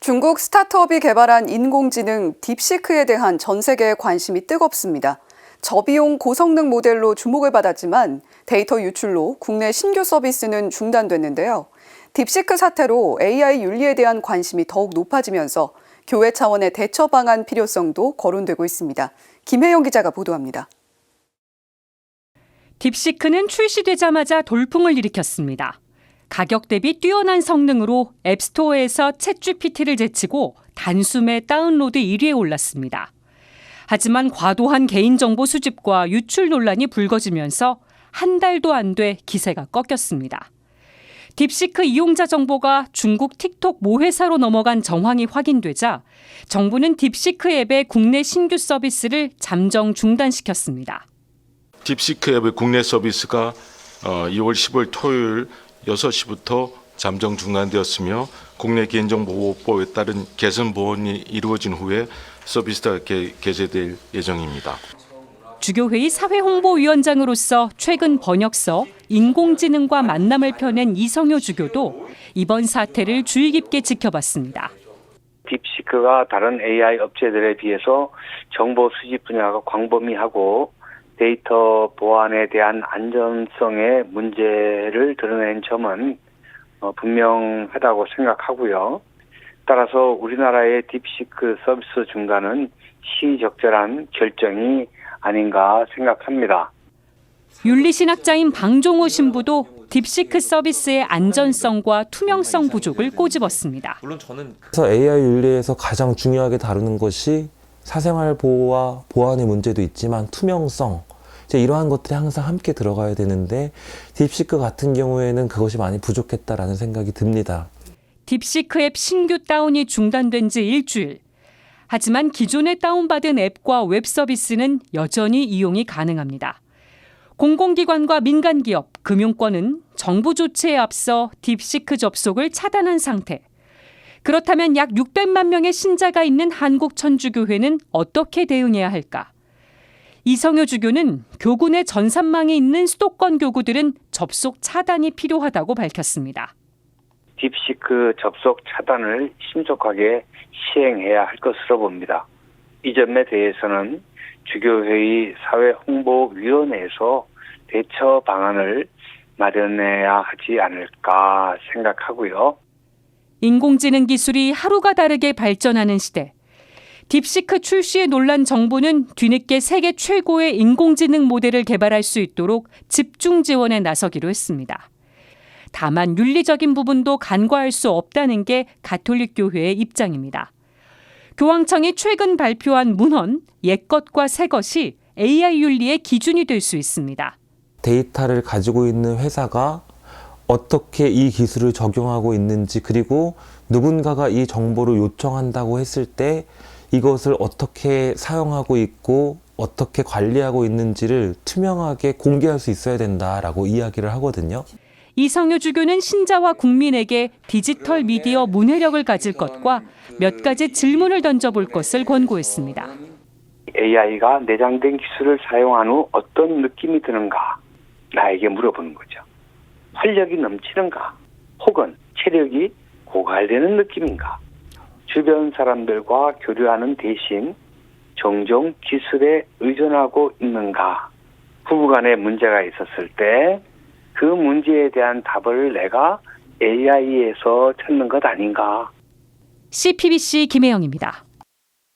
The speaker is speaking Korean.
중국 스타트업이 개발한 인공지능 딥시크에 대한 전 세계의 관심이 뜨겁습니다. 저비용 고성능 모델로 주목을 받았지만 데이터 유출로 국내 신규 서비스는 중단됐는데요. 딥시크 사태로 AI 윤리에 대한 관심이 더욱 높아지면서 교회 차원의 대처 방안 필요성도 거론되고 있습니다. 김혜영 기자가 보도합니다. 딥시크는 출시되자마자 돌풍을 일으켰습니다. 가격 대비 뛰어난 성능으로 앱스토어에서 챗GPT를 제치고 단숨에 다운로드 1위에 올랐습니다. 하지만 과도한 개인정보 수집과 유출 논란이 불거지면서 한 달도 안 돼 기세가 꺾였습니다. 딥시크 이용자 정보가 중국 틱톡 모회사로 넘어간 정황이 확인되자 정부는 딥시크 앱의 국내 신규 서비스를 잠정 중단시켰습니다. 딥시크 앱의 국내 서비스가 2월 10일 토요일 6시부터 잠정 중단되었으며 국내 개인정보보호법에 따른 개선 보완이 이루어진 후에 서비스가 개시될 예정입니다. 주교회의 사회홍보위원장으로서 최근 번역서 인공지능과 만남을 펴낸 이성효 주교도 이번 사태를 주의 깊게 지켜봤습니다. 딥시크가 다른 AI 업체들에 비해서 정보 수집 분야가 광범위하고 데이터 보안에 대한 안전성의 문제를 드러낸 점은 분명하다고 생각하고요. 따라서 우리나라의 딥시크 서비스 중단은 시적절한 결정이 아닌가 생각합니다. 윤리신학자인 방종호 신부도 딥시크 서비스의 안전성과 투명성 부족을 꼬집었습니다. 그래서 AI 윤리에서 가장 중요하게 다루는 것이 사생활 보호와 보안의 문제도 있지만 투명성, 이러한 것들이 항상 함께 들어가야 되는데 딥시크 같은 경우에는 그것이 많이 부족했다라는 생각이 듭니다. 딥시크 앱 신규 다운이 중단된 지 일주일. 하지만 기존에 다운받은 앱과 웹 서비스는 여전히 이용이 가능합니다. 공공기관과 민간기업, 금융권은 정부 조치에 앞서 딥시크 접속을 차단한 상태. 그렇다면 약 600만 명의 신자가 있는 한국천주교회는 어떻게 대응해야 할까? 이성효 주교는 교군의 전산망이 있는 수도권 교구들은 접속 차단이 필요하다고 밝혔습니다. 딥시크 접속 차단을 신속하게 시행해야 할 것으로 봅니다. 이 점에 대해서는 주교회의 사회홍보위원회에서 대처 방안을 마련해야 하지 않을까 생각하고요. 인공지능 기술이 하루가 다르게 발전하는 시대. 딥시크 출시에 놀란 정부는 뒤늦게 세계 최고의 인공지능 모델을 개발할 수 있도록 집중 지원에 나서기로 했습니다. 다만 윤리적인 부분도 간과할 수 없다는 게 가톨릭 교회의 입장입니다. 교황청이 최근 발표한 문헌, 옛것과 새것이 AI 윤리의 기준이 될 수 있습니다. 데이터를 가지고 있는 회사가 어떻게 이 기술을 적용하고 있는지, 그리고 누군가가 이 정보를 요청한다고 했을 때 이것을 어떻게 사용하고 있고 어떻게 관리하고 있는지를 투명하게 공개할 수 있어야 된다라고 이야기를 하거든요. 이성효 주교는 신자와 국민에게 디지털 미디어 문해력을 가질 것과 몇 가지 질문을 던져볼 것을 권고했습니다. AI가 내장된 기술을 사용한 후 어떤 느낌이 드는가? 나에게 물어보는 거죠. 활력이 넘치는가? 혹은 체력이 고갈되는 느낌인가? 주변 사람들과 교류하는 대신 종종 기술에 의존하고 있는가? 부부간에 문제가 있었을 때 그 문제에 대한 답을 내가 AI에서 찾는 것 아닌가? CPBC 김혜영입니다.